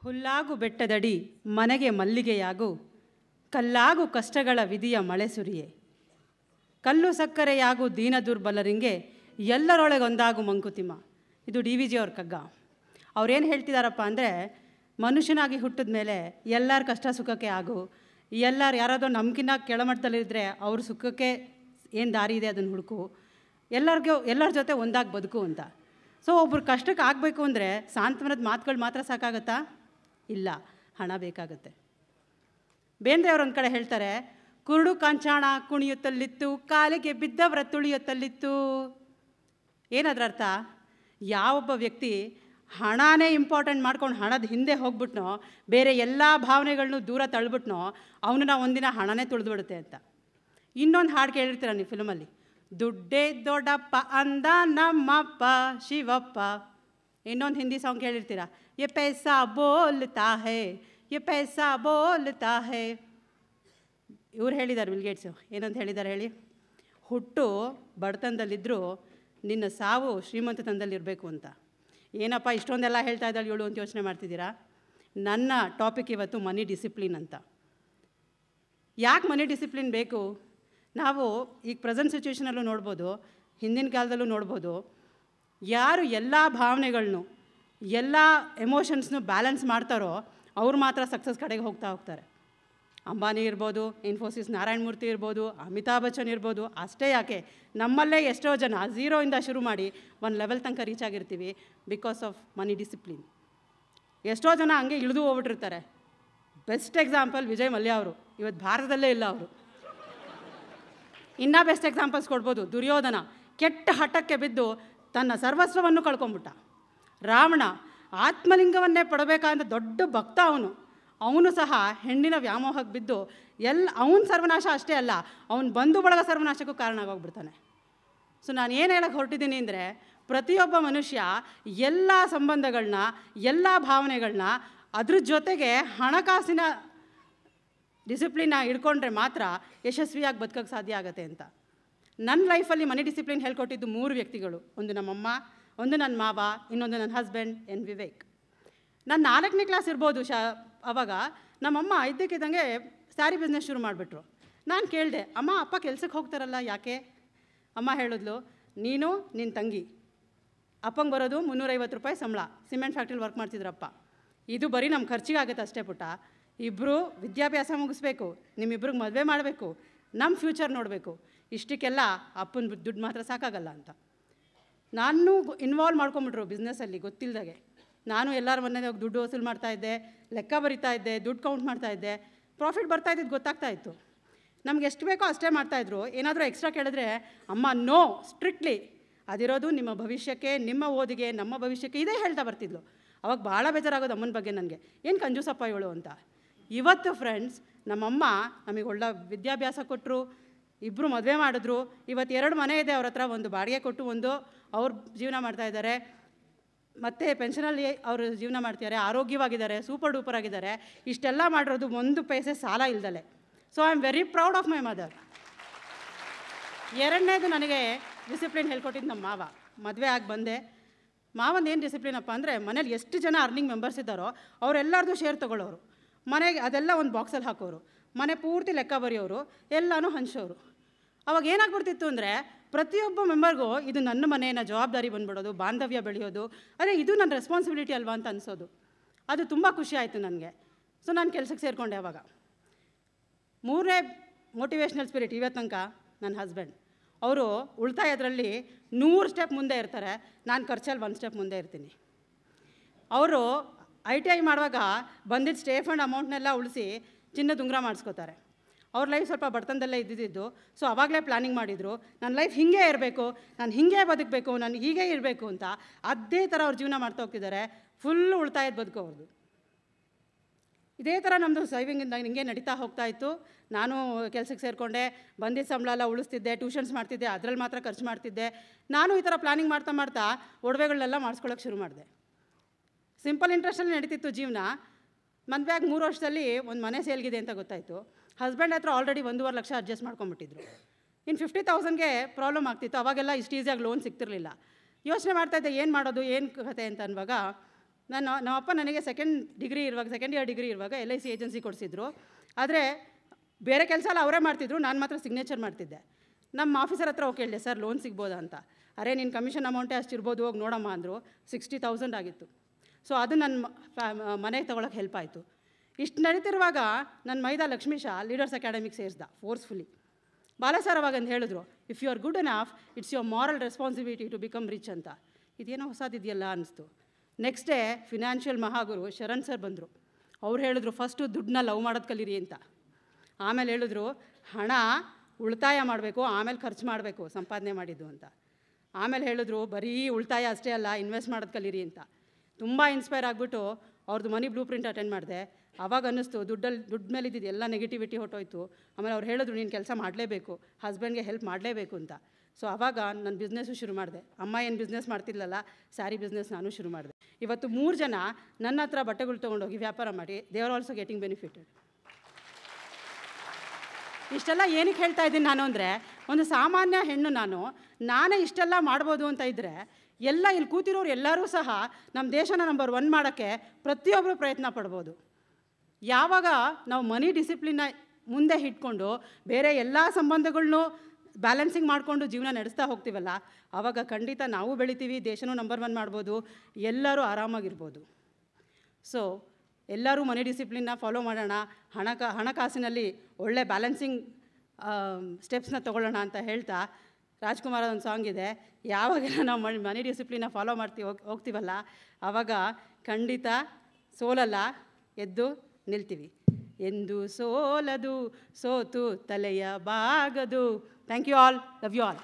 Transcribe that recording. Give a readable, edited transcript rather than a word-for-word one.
ಹುಲ್ಲಾಗು ಬೆಟ್ಟದಡಿ ಮನೆಗೆ ಮಲ್ಲಿಗೆಯಾಗು, ಕಲ್ಲಾಗು ಕಷ್ಟಗಳ ವಿಧಿಯ ಮಳೆ ಸುರಿಯೆ, ಕಲ್ಲು ಸಕ್ಕರೆಯಾಗು ದೀನ ದುರ್ಬಲರಿಂಗೆ, ಎಲ್ಲರೊಳಗೊಂದಾಗು ಮಂಕುತಿಮ್ಮ. ಇದು DVG ಅವ್ರ ಕಗ್ಗ. ಅವ್ರೇನು ಹೇಳ್ತಿದ್ದಾರಪ್ಪ ಅಂದರೆ, ಮನುಷ್ಯನಾಗಿ ಹುಟ್ಟಿದ ಮೇಲೆ ಎಲ್ಲರ ಕಷ್ಟ ಸುಖಕ್ಕೆ ಆಗು, ಯಾರಾದರೂ ನಮ್ಗಿನ್ನ ಕೆಳಮಟ್ಟದಲ್ಲಿದ್ದರೆ ಅವ್ರ ಸುಖಕ್ಕೆ ಏನು ದಾರಿ ಇದೆ ಅದನ್ನು ಹುಡುಕು, ಎಲ್ಲರ ಜೊತೆ ಒಂದಾಗಿ ಬದುಕು ಅಂತ. ಸೊ ಒಬ್ರು ಕಷ್ಟಕ್ಕೆ ಆಗಬೇಕು ಅಂದರೆ ಸಾಂತ್ವನದ ಮಾತುಗಳು ಮಾತ್ರ ಸಾಕಾಗತ್ತಾ? ಇಲ್ಲ, ಹಣ ಬೇಕಾಗುತ್ತೆ. ಬೇಂದ್ರೆ ಅವ್ರು ಒಂದು ಕಡೆ ಹೇಳ್ತಾರೆ, ಕುರುಡು ಕಾಂಚಾಣ ಕುಣಿಯುತ್ತಲಿತ್ತು, ಕಾಲಿಗೆ ಬಿದ್ದವರ ತುಳಿಯುತ್ತಲಿತ್ತು. ಏನದ್ರ ಅರ್ಥ? ಯಾವೊಬ್ಬ ವ್ಯಕ್ತಿ ಹಣನೇ ಇಂಪಾರ್ಟೆಂಟ್ ಮಾಡ್ಕೊಂಡು ಹಣದ ಹಿಂದೆ ಹೋಗ್ಬಿಟ್ನೋ, ಬೇರೆ ಎಲ್ಲ ಭಾವನೆಗಳನ್ನೂ ದೂರ ತಳ್ಬಿಟ್ನೋ, ಅವನನ್ನ ಒಂದಿನ ಹಣನೇ ತುಳಿದ್ಬಿಡುತ್ತೆ ಅಂತ. ಇನ್ನೊಂದು ಹಾಡು ಕೇಳಿರ್ತೀರ ನೀವು ಫಿಲ್ಮಲ್ಲಿ, ದುಡ್ಡೇ ದೊಡ್ಡಪ್ಪ ಅಂದ ನಮ್ಮಪ್ಪ ಶಿವಪ್ಪ. ಇನ್ನೊಂದು ಹಿಂದಿ ಸಾಂಗ್ ಕೇಳಿರ್ತೀರ, ಯೆ ಪೈಸಾ ಬೋಲ್ತಾ ಹೇ, ಯೆ ಪೈಸಾ ಬೋಲ್ತಾ ಹೇ. ಇವ್ರು ಹೇಳಿದ್ದಾರೆ, ಬಿಲ್ ಗೇಟ್ಸು ಏನಂತ ಹೇಳಿದ್ದಾರೆ ಹೇಳಿ? ಹುಟ್ಟು ಬಡತನದಲ್ಲಿದ್ದರೂ ನಿನ್ನ ಸಾವು ಶ್ರೀಮಂತತನದಲ್ಲಿರಬೇಕು ಅಂತ. ಏನಪ್ಪ ಇಷ್ಟೊಂದೆಲ್ಲ ಹೇಳ್ತಾ ಇದ್ದಾಳೆ ಇವಳು ಅಂತ ಯೋಚನೆ ಮಾಡ್ತಿದ್ದೀರಾ? ನನ್ನ ಟಾಪಿಕ್ ಇವತ್ತು ಮನಿ ಡಿಸಿಪ್ಲಿನ್ ಅಂತ. ಯಾಕೆ ಮನಿ ಡಿಸಿಪ್ಲಿನ್ ಬೇಕು? ನಾವು ಈಗ ಪ್ರೆಸೆಂಟ್ ಸಿಚುವೇಷನಲ್ಲೂ ನೋಡ್ಬೋದು, ಹಿಂದಿನ ಕಾಲದಲ್ಲೂ ನೋಡ್ಬೋದು, ಯಾರು ಎಲ್ಲ ಭಾವನೆಗಳನ್ನೂ ಎಲ್ಲ ಎಮೋಷನ್ಸ್ನು ಬ್ಯಾಲೆನ್ಸ್ ಮಾಡ್ತಾರೋ ಅವ್ರು ಮಾತ್ರ ಸಕ್ಸಸ್ ಕಡೆಗೆ ಹೋಗ್ತಾರೆ. ಅಂಬಾನಿ ಇರ್ಬೋದು, ಇನ್ಫೋಸಿಸ್ ನಾರಾಯಣ ಮೂರ್ತಿ ಇರ್ಬೋದು, ಅಮಿತಾಬ್ ಬಚ್ಚನ್ ಇರ್ಬೋದು. ಅಷ್ಟೇ ಯಾಕೆ, ನಮ್ಮಲ್ಲೇ ಎಷ್ಟೋ ಜನ 0ಇಂದ ಶುರು ಮಾಡಿ ಒಂದು ಲೆವೆಲ್ ತನಕ ರೀಚ್ ಆಗಿರ್ತೀವಿ ಬಿಕಾಸ್ ಆಫ್ ಮನಿ ಡಿಸಿಪ್ಲಿನ್. ಎಷ್ಟೋ ಜನ ಹಂಗೆ ಇಳಿದು ಹೋಗ್ಬಿಟ್ಟಿರ್ತಾರೆ. ಬೆಸ್ಟ್ ಎಕ್ಸಾಂಪಲ್ ವಿಜಯ್ ಮಲ್ಯ ಅವರು. ಇವತ್ತು ಭಾರತದಲ್ಲೇ ಇಲ್ಲ ಅವರು. ಇನ್ನೂ ಬೆಸ್ಟ್ ಎಕ್ಸಾಂಪಲ್ಸ್ ಕೊಡ್ಬೋದು. ದುರ್ಯೋಧನ ಕೆಟ್ಟ ಹಠಕ್ಕೆ ಬಿದ್ದು ತನ್ನ ಸರ್ವಸ್ವವನ್ನು ಕಳ್ಕೊಂಬಿಟ್ಟ. ರಾವಣ ಆತ್ಮಲಿಂಗವನ್ನೇ ಪಡಬೇಕಂತ ದೊಡ್ಡ ಭಕ್ತ ಅವನು ಸಹ ಹೆಣ್ಣಿನ ವ್ಯಾಮೋಹಕ್ಕೆ ಬಿದ್ದು ಅವನ ಸರ್ವನಾಶ ಅಷ್ಟೇ ಅಲ್ಲ, ಅವನು ಬಂಧು ಬಳಗ ಸರ್ವನಾಶಕ್ಕೂ ಕಾರಣ ಆಗೋಗ್ಬಿಡ್ತಾನೆ. ಸೊ ನಾನು ಏನು ಹೇಳಕ್ಕೆ ಹೊರಟಿದ್ದೀನಿ ಅಂದರೆ, ಪ್ರತಿಯೊಬ್ಬ ಮನುಷ್ಯ ಎಲ್ಲ ಸಂಬಂಧಗಳನ್ನ, ಎಲ್ಲ ಭಾವನೆಗಳನ್ನ, ಅದ್ರ ಜೊತೆಗೆ ಹಣಕಾಸಿನ ಡಿಸಿಪ್ಲಿನ್ನ ಹಿಡ್ಕೊಂಡ್ರೆ ಮಾತ್ರ ಯಶಸ್ವಿಯಾಗಿ ಬದುಕೋಕ್ಕೆ ಸಾಧ್ಯ ಆಗುತ್ತೆ ಅಂತ. ನನ್ನ ಲೈಫಲ್ಲಿ ಮನಿ ಡಿಸಿಪ್ಲಿನ್ ಹೇಳ್ಕೊಟ್ಟಿದ್ದು 3 ವ್ಯಕ್ತಿಗಳು. ಒಂದು ನಮ್ಮಮ್ಮ, ಒಂದು ನನ್ನ ಮಾವ, ಇನ್ನೊಂದು ನನ್ನ ಹಸ್ಬೆಂಡ್ ಎನ್ ವಿವೇಕ್. ನಾನು 4ನೇ ಕ್ಲಾಸ್ ಇರ್ಬೋದು ಆವಾಗ ನಮ್ಮಮ್ಮ ಇದ್ದಕ್ಕಿದ್ದಂಗೆ ಸ್ಯಾರಿ ಬಿಸ್ನೆಸ್ ಶುರು ಮಾಡಿಬಿಟ್ರು. ನಾನು ಕೇಳಿದೆ, ಅಮ್ಮ ಅಪ್ಪ ಕೆಲ್ಸಕ್ಕೆ ಹೋಗ್ತಾರಲ್ಲ ಯಾಕೆ? ಅಮ್ಮ ಹೇಳಿದ್ಲು, ನೀನು ನಿನ್ನ ತಂಗಿ, ಅಪ್ಪಂಗೆ ಬರೋದು 350 ರೂಪಾಯಿ ಸಂಬಳ, ಸಿಮೆಂಟ್ ಫ್ಯಾಕ್ಟ್ರಿಲಿ ವರ್ಕ್ ಮಾಡ್ತಿದ್ರಪ್ಪ. ಇದು ಬರೀ ನಮ್ಮ ಖರ್ಚಿಗಾಗುತ್ತೆ ಅಷ್ಟೇ ಪುಟ್ಟ. ಇಬ್ಬರು ವಿದ್ಯಾಭ್ಯಾಸ ಮುಗಿಸ್ಬೇಕು, ನಿಮ್ಮಿಬ್ರಿಗೆ ಮದುವೆ ಮಾಡಬೇಕು, ನಮ್ಮ ಫ್ಯೂಚರ್ ನೋಡಬೇಕು. ಇಷ್ಟಕ್ಕೆಲ್ಲ ಅಪ್ಪನ ದುಡ್ಡು ಮಾತ್ರ ಸಾಕಾಗಲ್ಲ ಅಂತ ನಾನು ಇನ್ವಾಲ್ವ್ ಮಾಡ್ಕೊಂಬಿಟ್ರು ಬಿಸ್ನೆಸ್ಸಲ್ಲಿ ಗೊತ್ತಿಲ್ಲದಾಗೆ. ನಾನು ಎಲ್ಲರ ಮನೆಗೆ ಹೋಗಿ ದುಡ್ಡು ವಸೂಲು ಮಾಡ್ತಾಯಿದ್ದೆ, ಲೆಕ್ಕ ಬರಿತಾ ಇದ್ದೆ, ದುಡ್ಡು ಕೌಂಟ್ ಮಾಡ್ತಾಯಿದ್ದೆ. ಪ್ರಾಫಿಟ್ ಬರ್ತಾಯಿದ್ದು ಗೊತ್ತಾಗ್ತಾ ಇತ್ತು. ನಮ್ಗೆ ಎಷ್ಟು ಬೇಕೋ ಅಷ್ಟೇ ಮಾಡ್ತಾಯಿದ್ರು. ಏನಾದರೂ ಎಕ್ಸ್ಟ್ರಾ ಕೇಳಿದ್ರೆ ಅಮ್ಮ ನೋ, ಸ್ಟ್ರಿಕ್ಟ್ಲಿ ಅದಿರೋದು ನಿಮ್ಮ ಭವಿಷ್ಯಕ್ಕೆ, ನಿಮ್ಮ ಓದಿಗೆ, ನಮ್ಮ ಭವಿಷ್ಯಕ್ಕೆ, ಇದೇ ಹೇಳ್ತಾ ಬರ್ತಿದ್ಲು. ಅವಾಗ ಭಾಳ ಬೇಜಾರಾಗೋದು ಅಮ್ಮನ ಬಗ್ಗೆ ನನಗೆ, ಏನು ಕಂಜೂಸಪ್ಪ ಇವಳು ಅಂತ. ಇವತ್ತು ಫ್ರೆಂಡ್ಸ್, ನಮ್ಮಮ್ಮ ನಮಗೆ ಒಳ್ಳೆ ವಿದ್ಯಾಭ್ಯಾಸ ಕೊಟ್ಟರು, ಇಬ್ಬರು ಮದುವೆ ಮಾಡಿದ್ರು. ಇವತ್ತು 2 ಮನೆ ಇದೆ ಅವ್ರ ಹತ್ರ. ಒಂದು ಬಾಡಿಗೆ ಕೊಟ್ಟು, ಒಂದು ಅವ್ರ ಜೀವನ ಮಾಡ್ತಾಯಿದ್ದಾರೆ, ಮತ್ತು ಪೆನ್ಷನಲ್ಲಿ ಅವರು ಜೀವನ ಮಾಡ್ತಿದ್ದಾರೆ, ಆರೋಗ್ಯವಾಗಿದ್ದಾರೆ, ಸೂಪರ್ ಡೂಪರ್ ಆಗಿದ್ದಾರೆ. ಇಷ್ಟೆಲ್ಲ ಮಾಡಿರೋದು 1 ಪೈಸೆ ಸಾಲ ಇಲ್ದಲೆ. So I am very proud of my mother. 2ನೇದು ನನಗೆ ಡಿಸಿಪ್ಲಿನ್ ಹೇಳ್ಕೊಟ್ಟಿದ್ದು ನಮ್ಮ ಮಾವ. ಮದುವೆ ಆಗಿ ಬಂದೆ, ಮಾವಂದು ಏನು ಡಿಸಿಪ್ಲಿನಪ್ಪ ಅಂದರೆ, ಮನೇಲಿ ಎಷ್ಟು ಜನ ಅರ್ನಿಂಗ್ ಮೆಂಬರ್ಸ್ ಇದ್ದಾರೋ ಅವರೆಲ್ಲರದು ಶೇರ್ ತೊಗೊಳ್ಳೋರು, ಮನೆಗೆ ಅದೆಲ್ಲ ಒಂದು ಬಾಕ್ಸಲ್ಲಿ ಹಾಕೋರು, ಮನೆ ಪೂರ್ತಿ ಲೆಕ್ಕ ಬರೆಯೋರು, ಎಲ್ಲನೂ ಹಂಚೋರು. ಅವಾಗ ಏನಾಗ್ಬಿಡ್ತಿತ್ತು ಅಂದರೆ, ಪ್ರತಿಯೊಬ್ಬ ಮೆಂಬರ್ಗೂ ಇದು ನನ್ನ ಮನೆಯ ಜವಾಬ್ದಾರಿ ಬಂದ್ಬಿಡೋದು, ಬಾಂಧವ್ಯ ಬೆಳೆಯೋದು, ಅದೇ ಇದು ನನ್ನ ರೆಸ್ಪಾನ್ಸಿಬಿಲಿಟಿ ಅಲ್ವಾ ಅಂತ ಅನಿಸೋದು. ಅದು ತುಂಬ ಖುಷಿ ಆಯಿತು ನನಗೆ. ಸೊ ನಾನು ಕೆಲಸಕ್ಕೆ ಸೇರಿಕೊಂಡೆ. ಅವಾಗ 3ನೇ ಮೋಟಿವೇಶ್ನಲ್ ಸ್ಪಿರಿಟ್ ಇವತ್ತು ತನಕ ನನ್ನ ಹಸ್ಬೆಂಡ್. ಅವರು ಉಳಿತಾಯದ್ರಲ್ಲಿ 100 ಸ್ಟೆಪ್ ಮುಂದೆ ಇರ್ತಾರೆ, ನಾನು ಖರ್ಚಲ್ಲಿ 1 ಸ್ಟೆಪ್ ಮುಂದೆ ಇರ್ತೀನಿ. ಅವರು ITI ಮಾಡುವಾಗ ಬಂದಿದ್ದ ಸ್ಟೇ ಫಂಡ್ ಅಮೌಂಟ್ನೆಲ್ಲ ಉಳಿಸಿ ಚಿನ್ನದ ಉಂಗುರ ಮಾಡಿಸ್ಕೋತಾರೆ. ಅವ್ರ ಲೈಫ್ ಸ್ವಲ್ಪ ಬಡತನದಲ್ಲೇ ಇದ್ದಿದ್ದು. ಸೊ ಆವಾಗಲೇ ಪ್ಲ್ಯಾನಿಂಗ್ ಮಾಡಿದರು, ನನ್ನ ಲೈಫ್ ಹೀಗೆ ಇರಬೇಕು, ನಾನು ಹೀಗೆ ಬದುಕಬೇಕು, ನಾನು ಹೀಗೆ ಇರಬೇಕು ಅಂತ. ಅದೇ ಥರ ಅವ್ರ ಜೀವನ ಮಾಡ್ತಾ ಹೋಗ್ತಿದ್ದಾರೆ. ಫುಲ್ ಉಳಿತಾಯದ ಬದುಕು ಅವ್ರದ್ದು. ಇದೇ ಥರ ನಮ್ಮದು ಸೇವಿಂಗಿಂದ ಹಿಂಗೆ ನಡೀತಾ ಹೋಗ್ತಾಯಿತ್ತು. ನಾನು ಕೆಲಸಕ್ಕೆ ಸೇರಿಕೊಂಡೆ, ಬಂದಿದ್ದ ಸಂಬಳ ಎಲ್ಲ ಉಳಿಸ್ತಿದ್ದೆ, ಟ್ಯೂಷನ್ಸ್ ಮಾಡ್ತಿದ್ದೆ, ಅದರಲ್ಲಿ ಮಾತ್ರ ಖರ್ಚು ಮಾಡ್ತಿದ್ದೆ. ನಾನು ಈ ಥರ ಪ್ಲ್ಯಾನಿಂಗ್ ಮಾಡ್ತಾ ಒಡವೆಗಳನ್ನೆಲ್ಲ ಮಾಡಿಸ್ಕೊಳ್ಳೋಕೆ ಶುರು ಮಾಡಿದೆ. ಸಿಂಪಲ್ ಇಂಟ್ರೆಸ್ಟಲ್ಲಿ ನಡೀತಿತ್ತು ಜೀವನ. ಮದುವೆ ಆಗಿ 3 ವರ್ಷದಲ್ಲಿ ಒಂದು ಮನೆ ಸೇಲ್ಗಿದೆ ಅಂತ ಗೊತ್ತಾಯಿತು. ಹಸ್ಬೆಂಡ್ ಹತ್ರ ಆಲ್ರೆಡಿ 1.5 ಲಕ್ಷ ಅಡ್ಜಸ್ಟ್ ಮಾಡ್ಕೊಂಬಿಟ್ಟಿದ್ರು. ಇನ್ನು 50,000ಗೆ ಪ್ರಾಬ್ಲಮ್ ಆಗ್ತಿತ್ತು. ಅವಾಗೆಲ್ಲ ಇಷ್ಟು ಈಸಿಯಾಗಿ ಲೋನ್ ಸಿಗ್ತಿರಲಿಲ್ಲ. ಯೋಚನೆ ಮಾಡ್ತಾಯಿದ್ದೆ, ಏನು ಮಾಡೋದು, ಏನು ಕತೆ ಅಂತ ಅನ್ನುವಾಗ ನಮ್ಮಪ್ಪ ನನಗೆ ಸೆಕೆಂಡ್ ಇಯರ್ ಡಿಗ್ರಿ ಇರುವಾಗ LIC ಏಜೆನ್ಸಿ ಕೊಡಿಸಿದ್ರು. ಆದರೆ ಬೇರೆ ಕೆಲಸ ಎಲ್ಲ ಅವರೇ ಮಾಡ್ತಿದ್ರು, ನಾನು ಮಾತ್ರ ಸಿಗ್ನೇಚರ್ ಮಾಡ್ತಿದ್ದೆ. ನಮ್ಮ ಆಫೀಸರ್ ಹತ್ರ ಹೋಗಿ ಕೇಳಿದೆ, ಸರ್ ಲೋನ್ ಸಿಗ್ಬೋದಾ ಅಂತ. ಅರೆ ನಿನ್ನ ಕಮಿಷನ್ ಅಮೌಂಟೇ ಅಷ್ಟಿರ್ಬೋದು, ಹೋಗಿ ನೋಡಮ್ಮ ಅಂದರು. 60,000 ಆಗಿತ್ತು. ಸೊ ಅದು ನನ್ನ ಮನೆಗೆ ತೊಗೊಳಕ್ಕೆ ಹೆಲ್ಪ್ ಆಯಿತು. ಇಷ್ಟು ನಡೀತಿರುವಾಗ ನನ್ನ ಮೈದ ಲಕ್ಷ್ಮೀಶ ಲೀಡರ್ಸ್ ಅಕಾಡೆಮಿಗೆ ಸೇರಿಸ್ದ ಫೋರ್ಸ್ಫುಲಿ. ಬಾಲಸರ್ ಅವಾಗ ಅಂತ ಹೇಳಿದ್ರು, if you are good enough it's your moral responsibility to become rich ಅಂತ. ಇದೇನೋ ಹೊಸದಿದೆಯಲ್ಲ ಅನ್ನಿಸ್ತು. ನೆಕ್ಸ್ಟ್ ಡೇ ಫಿನಾನ್ಷಿಯಲ್ ಮಹಾಗುರು ಶರಣ್ ಸರ್ ಬಂದರು. ಅವ್ರು ಹೇಳಿದ್ರು, ಫಸ್ಟು ದುಡ್ಡನ್ನ ಲವ್ ಮಾಡೋದು ಕಲೀರಿ ಅಂತ. ಆಮೇಲೆ ಹೇಳಿದ್ರು, ಹಣ ಉಳಿತಾಯ ಮಾಡಬೇಕು, ಆಮೇಲೆ ಖರ್ಚು ಮಾಡಬೇಕು ಸಂಪಾದನೆ ಮಾಡಿದ್ದು ಅಂತ. ಆಮೇಲೆ ಹೇಳಿದ್ರು, ಬರೀ ಉಳಿತಾಯ ಅಷ್ಟೇ ಅಲ್ಲ, ಇನ್ವೆಸ್ಟ್ ಮಾಡೋದು ಕಲೀರಿ ಅಂತ. ತುಂಬ ಇನ್ಸ್ಪೈರ್ ಆಗಿಬಿಟ್ಟು ಅವ್ರದ್ದು ಮನಿ ಬ್ಲೂ ಪ್ರಿಂಟ್ ಅಟೆಂಡ್ ಮಾಡಿದೆ. ಆವಾಗ ಅನ್ನಿಸ್ತು, ದುಡ್ಡು ಮೇಲೆ ಇದ್ದಿದ್ದು ಎಲ್ಲ ನೆಗೆಟಿವಿಟಿ ಹೊಟ್ಟೋಯ್ತು. ಆಮೇಲೆ ಅವ್ರು ಹೇಳಿದ್ರು, ನೀನು ಕೆಲಸ ಮಾಡಲೇಬೇಕು, ಹಸ್ಬೆಂಡ್ಗೆ ಹೆಲ್ಪ್ ಮಾಡಲೇಬೇಕು ಅಂತ. ಸೊ ಆವಾಗ ನನ್ನ ಬಿಸ್ನೆಸ್ಸು ಶುರು ಮಾಡಿದೆ. ಅಮ್ಮ ಏನು ಬಿಸ್ನೆಸ್ ಮಾಡ್ತಿಲ್ಲಲ್ಲ, ಸ್ಯಾರಿ ಬಿಸ್ನೆಸ್ ನಾನು ಶುರು ಮಾಡಿದೆ. ಇವತ್ತು 3 ಜನ ನನ್ನ ಹತ್ರ ಬಟ್ಟೆಗಳು ತೊಗೊಂಡೋಗಿ ವ್ಯಾಪಾರ ಮಾಡಿ they are also getting benefited. ಇಷ್ಟೆಲ್ಲ ಏನಕ್ಕೆ ಹೇಳ್ತಾ ಇದ್ದೀನಿ ನಾನು ಅಂದರೆ, ಒಂದು ಸಾಮಾನ್ಯ ಹೆಣ್ಣು ನಾನೇ ಇಷ್ಟೆಲ್ಲ ಮಾಡ್ಬೋದು ಅಂತ ಇದ್ದರೆ, ಇಲ್ಲಿ ಕೂತಿರೋರು ಎಲ್ಲರೂ ಸಹ ನಮ್ಮ ದೇಶನ ನಂಬರ್ 1 ಮಾಡೋಕ್ಕೆ ಪ್ರತಿಯೊಬ್ಬರು ಪ್ರಯತ್ನ ಪಡ್ಬೋದು. ಯಾವಾಗ ನಾವು ಮನಿ ಡಿಸಿಪ್ಲಿನ್ನ ಮುಂದೆ ಇಟ್ಕೊಂಡು ಬೇರೆ ಎಲ್ಲ ಸಂಬಂಧಗಳನ್ನೂ ಬ್ಯಾಲೆನ್ಸಿಂಗ್ ಮಾಡಿಕೊಂಡು ಜೀವನ ನಡೆಸ್ತಾ ಹೋಗ್ತೀವಲ್ಲ, ಆವಾಗ ಖಂಡಿತ ನಾವು ಬೆಳಿತೀವಿ, ದೇಶನೂ ನಂಬರ್ 1 ಮಾಡ್ಬೋದು, ಎಲ್ಲರೂ ಆರಾಮಾಗಿರ್ಬೋದು. ಸೊ ಎಲ್ಲರೂ ಮನಿ ಡಿಸಿಪ್ಲಿನ್ನ ಫಾಲೋ ಮಾಡೋಣ, ಹಣಕಾಸಿನಲ್ಲಿ ಒಳ್ಳೆ ಬ್ಯಾಲೆನ್ಸಿಂಗ್ ಸ್ಟೆಪ್ಸ್ನ ತೊಗೊಳ್ಳೋಣ ಅಂತ ಹೇಳ್ತಾ, ರಾಜ್ಕುಮಾರದ ಒಂದು ಸಾಂಗ್ ಇದೆ, ಯಾವಾಗೆಲ್ಲ ನಾವು ಮನಿ ಡಿಸಿಪ್ಲಿನ್ನ ಫಾಲೋ ಹೋಗ್ತೀವಲ್ಲ, ಆವಾಗ ಖಂಡಿತ ಸೋಲಲ್ಲ, ಎದ್ದು ನಿಲ್ತೀವಿ. ಎಂದು ಸೋಲದು ಸೋತು ತಲೆಯ ಬಾಗದು. Thank you all, love you all.